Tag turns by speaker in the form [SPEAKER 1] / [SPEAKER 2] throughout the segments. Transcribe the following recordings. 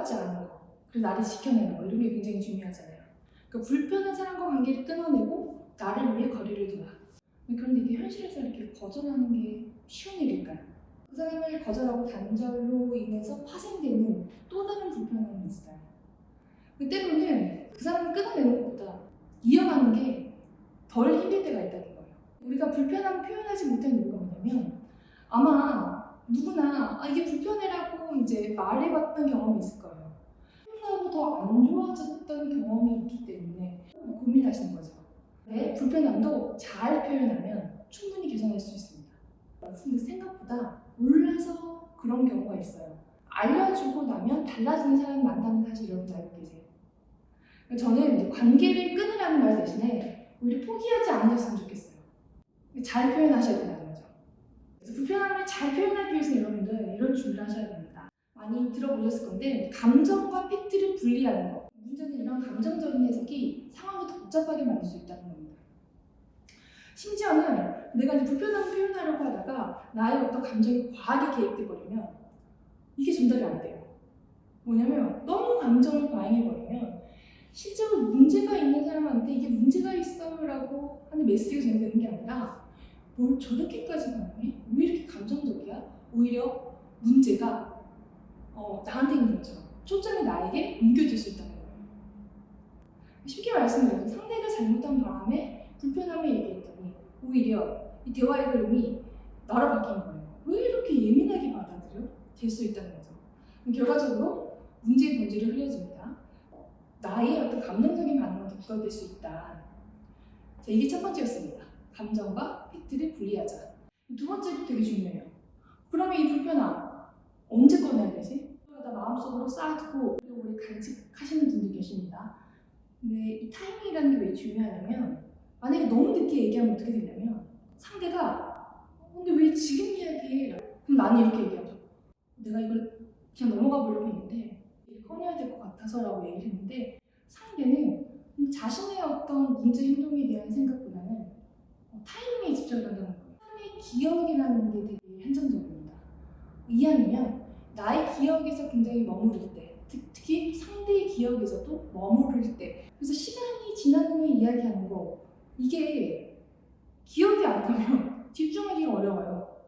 [SPEAKER 1] 상처받지 않은 거, 그리고 나를 지켜내는 거, 이런 게 굉장히 중요하잖아요. 그러니까 불편한 사람과 관계를 끊어내고 나를 위해 거리를 둬라. 그런데 이게 현실에서 이렇게 거절하는 게 쉬운 일일까요? 그 사람을 거절하고 단절로 인해서 파생되는 또 다른 불편함이 있어요. 때로는 그 사람을 끊어내는 것보다 이어가는 게 덜 힘들 때가 있다는 거예요. 우리가 불편함을 표현하지 못한 이유가 뭐냐면, 아마 누구나 이게 불편해라고 이제 말해봤던 경험이 있을 거예요. 표현하고 더 안 좋아졌던 경험이 있기 때문에 고민하시는 거죠. 네, 불편함도 잘 표현하면 충분히 개선할 수 있습니다. 근데 생각보다 몰라서 그런 경우가 있어요. 알려주고 나면 달라지는 사람이 많다는 사실 여러분 알고 계세요? 저는 관계를 끊으라는 말 대신에 오히려 포기하지 않으셨으면 좋겠어요. 잘 표현하셔야 된다는 거죠. 그래서 불편함을 잘 표현하기 위해서 여러분들 이런 준비를 하셔야 됩니다. 많이 들어보셨을 건데, 감정과 팩트를 분리하는 거. 문제는 이런 감정적인 해석이 상황을 더 복잡하게 만들 수 있다는 겁니다. 심지어는 내가 이제 불편함을 표현하려고 하다가 나의 어떤 감정이 과하게 개입돼 버리면 이게 전달이 안 돼요. 뭐냐면 너무 감정을 과잉해버리면 실제로 문제가 있는 사람한테 이게 문제가 있어라고 하는 메시지가 전달되는 게 아니라, 뭘 저렇게까지 반응해? 왜 이렇게 감정적이야? 오히려 문제가 나한테 있는 것처럼 초점이 나에게 옮겨질 수 있다는 거예요. 쉽게 말씀드려서 상대가 잘못한 바람에 불편함을 얘기했더니 오히려 이 대화의 흐름이 나로 바뀐 거예요. 왜 이렇게 예민하게 받아들여? 될 수 있다는 거죠. 결과적으로 문제의 본질을 흘려줍니다. 나의 어떤 감정적인 반응만 더 부각될 수 있다. 자, 이게 첫 번째였습니다. 감정과 팩트를 분리하자. 두 번째도 되게 중요해요. 그러면 이 불편함 언제 꺼내야 되지? 다 마음속으로 쌓아두고 오래 간직하시는 분들 계십니다. 근데 이 타이밍이라는 게 왜 중요하냐면, 만약에 너무 늦게 얘기하면 어떻게 되냐면 상대가 근데 왜 지금 이야기해? 그럼 나는 이렇게 얘기하죠. 내가 이걸 그냥 넘어가 보려고 했는데 꺼내야 될 것 같아서라고 얘기를 했는데, 상대는 자신의 어떤 문제 행동에 대한 생각보다는 타이밍에 집중을 한다는 거예요. 사람의 기억이라는 게 되게 한정적입니다. 이왕이면 나의 기억에서 굉장히 머무를 때, 특히 상대의 기억에서도 머무를 때, 그래서 시간이 지난 후에 이야기하는 거, 이게 기억이 안 나면 집중하기가 어려워요.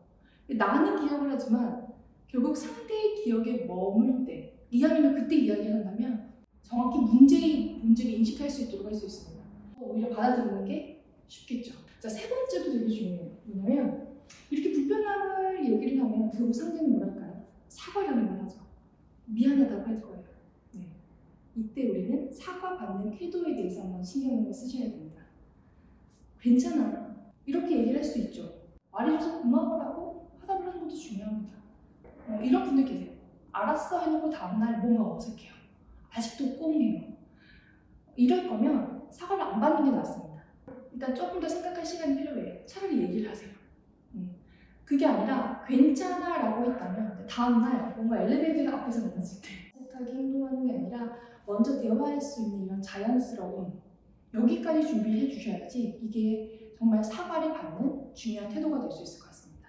[SPEAKER 1] 나는 기억을 하지만 결국 상대의 기억에 머물 때, 이왕이면 그때 이야기를 한다면 정확히 문제를 인식할 수 있도록 할 수 있습니다. 오히려 받아들이는 게 쉽겠죠. 자, 세 번째도 되게 중요해요. 뭐냐면, 이렇게 불편함을 얘기를 하면 결국 상대는 뭐랄까요? 사과라는 걸 하죠. 미안하다고 할 거예요. 네. 이때 우리는 사과받는 태도에 대해서 한번 신경을 쓰셔야 됩니다. 괜찮아, 이렇게 얘기를 할 수 있죠. 말해줘서 고마워라고 화답을 하는 것도 중요합니다. 이런 분들 계세요. 알았어 해놓고 다음날 뭔가 어색해요. 아직도 꽁해요. 이럴 거면 사과를 안 받는 게 낫습니다. 일단 조금 더 생각할 시간이 필요해요. 차라리 얘기를 하세요. 그게 아니라 괜찮아 라고 했다면 다음날 뭔가 엘리베이터 앞에서 만났을 때 어색하게 행동하는 게 아니라 먼저 대화할 수 있는 이런 자연스러움, 여기까지 준비를 해주셔야지 이게 정말 사과를 받는 중요한 태도가 될 수 있을 것 같습니다.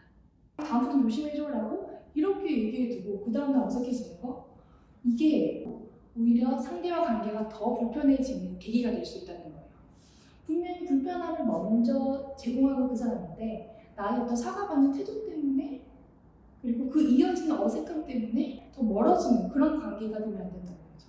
[SPEAKER 1] 다음부터 조심해줘라고 이렇게 얘기해두고 그 다음날 어색해지는 거, 이게 오히려 상대와 관계가 더 불편해지는 계기가 될 수 있다는 거예요. 분명히 불편함을 먼저 제공하고 그 사람인데 나의 어떤 사과받는 태도 때문에, 그리고 그 이어지는 어색함 때문에 더 멀어지는 그런 관계가 되면 안 된다는 거죠.